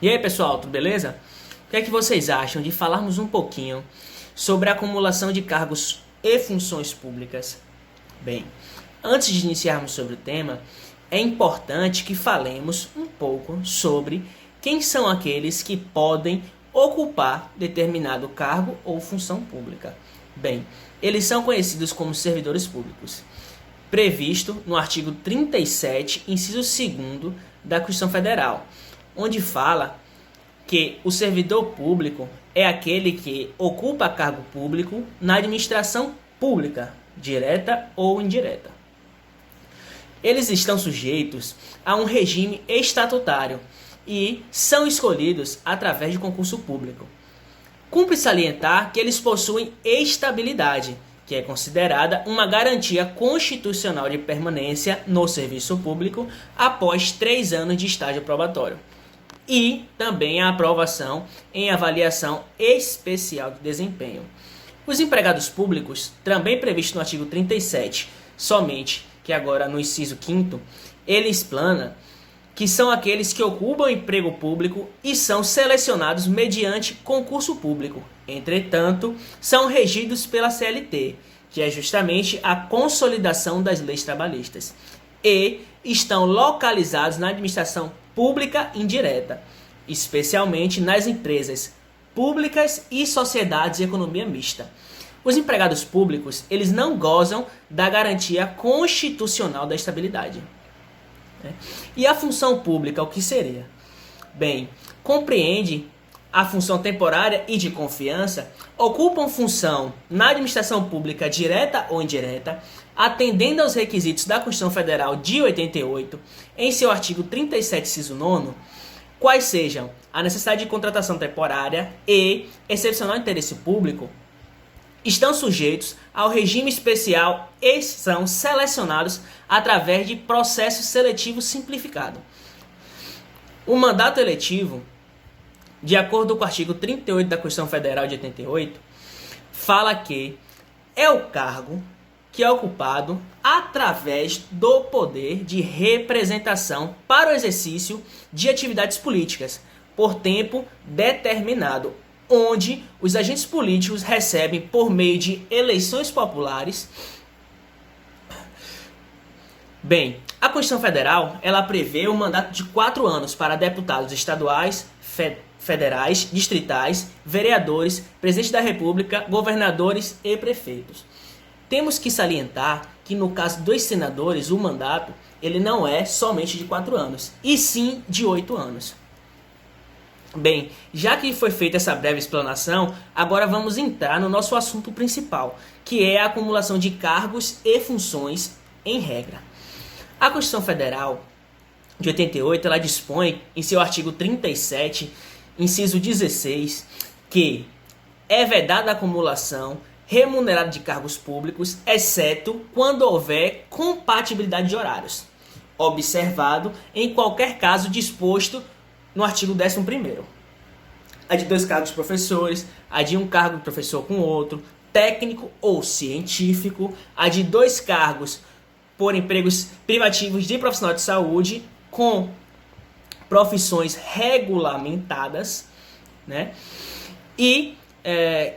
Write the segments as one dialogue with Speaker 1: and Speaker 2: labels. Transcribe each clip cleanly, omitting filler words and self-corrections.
Speaker 1: E aí pessoal, tudo beleza? O que é que vocês acham de falarmos um pouquinho sobre a acumulação de cargos e funções públicas? Bem, antes de iniciarmos sobre o tema, é importante que falemos um pouco sobre quem são aqueles que podem ocupar determinado cargo ou função pública. Bem, eles são conhecidos como servidores públicos, previsto no artigo 37, inciso 2º da Constituição Federal, onde fala que o servidor público é aquele que ocupa cargo público na administração pública, direta ou indireta. Eles estão sujeitos a um regime estatutário e são escolhidos através de concurso público. Cumpre salientar que eles possuem estabilidade, que é considerada uma garantia constitucional de permanência no serviço público após 3 anos de estágio probatório. E também a aprovação em avaliação especial de desempenho. Os empregados públicos, também previsto no artigo 37, somente que agora no inciso 5º, ele explana que são aqueles que ocupam emprego público e são selecionados mediante concurso público. Entretanto, são regidos pela CLT, que é justamente a consolidação das leis trabalhistas, e estão localizados na administração pública indireta, especialmente nas empresas públicas e sociedades de economia mista. Os empregados públicos, eles não gozam da garantia constitucional da estabilidade. E a função pública, o que seria? Bem, compreende a função temporária e de confiança, ocupam função na administração pública direta ou indireta, atendendo aos requisitos da Constituição Federal de 88, em seu artigo 37, inciso 9, quais sejam a necessidade de contratação temporária e excepcional interesse público, estão sujeitos ao regime especial e são selecionados através de processo seletivo simplificado. O mandato eletivo, de acordo com o artigo 38 da Constituição Federal de 88, fala que é o cargo que é ocupado através do poder de representação para o exercício de atividades políticas por tempo determinado, onde os agentes políticos recebem por meio de eleições populares. Bem, a Constituição Federal, ela prevê um mandato de 4 anos para deputados estaduais, federais, distritais, vereadores, presidente da República, governadores e prefeitos. Temos que salientar que no caso dos senadores, o mandato ele não é somente de 4 anos, e sim de 8 anos. Bem, já que foi feita essa breve explanação, agora vamos entrar no nosso assunto principal, que é a acumulação de cargos e funções em regra. A Constituição Federal de 88, ela dispõe em seu artigo 37, inciso 16, que é vedada a acumulação remunerada de cargos públicos, exceto quando houver compatibilidade de horários, observado em qualquer caso disposto no artigo 11º. A de 2 cargos professores, a de 1 cargo de professor com outro, técnico ou científico, a de 2 cargos por empregos privativos de profissional de saúde com profissões regulamentadas, né? E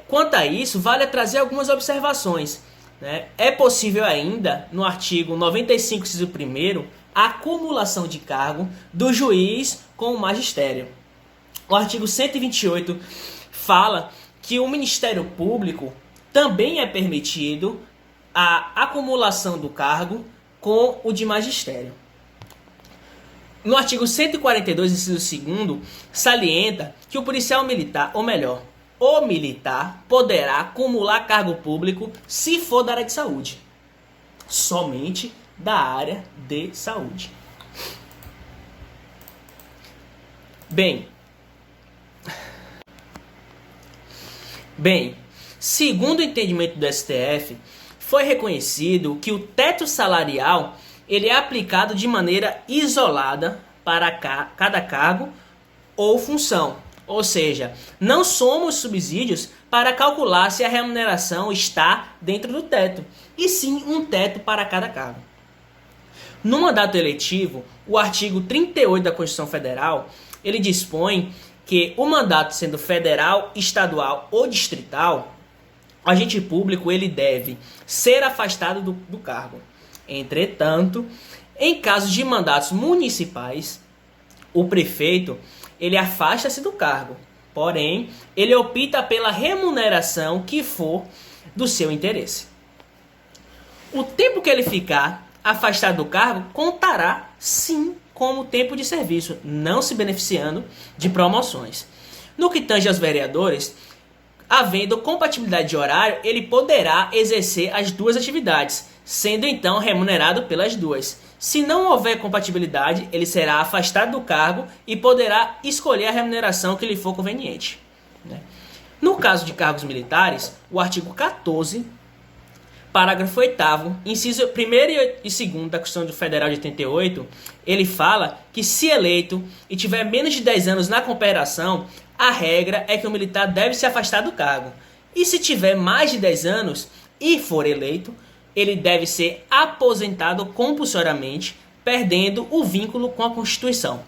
Speaker 1: quanto a isso, vale trazer algumas observações, né? É possível ainda, no artigo 95, inciso 1º, a acumulação de cargo do juiz com o magistério. O artigo 128 fala que o Ministério Público também é permitido a acumulação do cargo com o de magistério. No artigo 142, inciso 2º, salienta que o policial militar, ou melhor, o militar poderá acumular cargo público se for da área de saúde. Somente da área de saúde. Bem, segundo o entendimento do STF, foi reconhecido que o teto salarial ele é aplicado de maneira isolada para cada cargo ou função. Ou seja, não somos subsídios para calcular se a remuneração está dentro do teto, e sim um teto para cada cargo. No mandato eletivo, o artigo 38 da Constituição Federal, ele dispõe que o mandato sendo federal, estadual ou distrital, o agente público ele deve ser afastado do cargo. Entretanto, em casos de mandatos municipais, o prefeito ele afasta-se do cargo, porém, ele opta pela remuneração que for do seu interesse. O tempo que ele ficar afastado do cargo contará, sim, como tempo de serviço, não se beneficiando de promoções. No que tange aos vereadores, havendo compatibilidade de horário, ele poderá exercer as duas atividades, sendo então remunerado pelas duas. Se não houver compatibilidade, ele será afastado do cargo e poderá escolher a remuneração que lhe for conveniente. No caso de cargos militares, o artigo 14, parágrafo 8º, inciso 1º e 2º da Constituição Federal de 88, ele fala que se eleito e tiver menos de 10 anos na cooperação, a regra é que o militar deve se afastar do cargo. E se tiver mais de 10 anos e for eleito, ele deve ser aposentado compulsoriamente, perdendo o vínculo com a Constituição.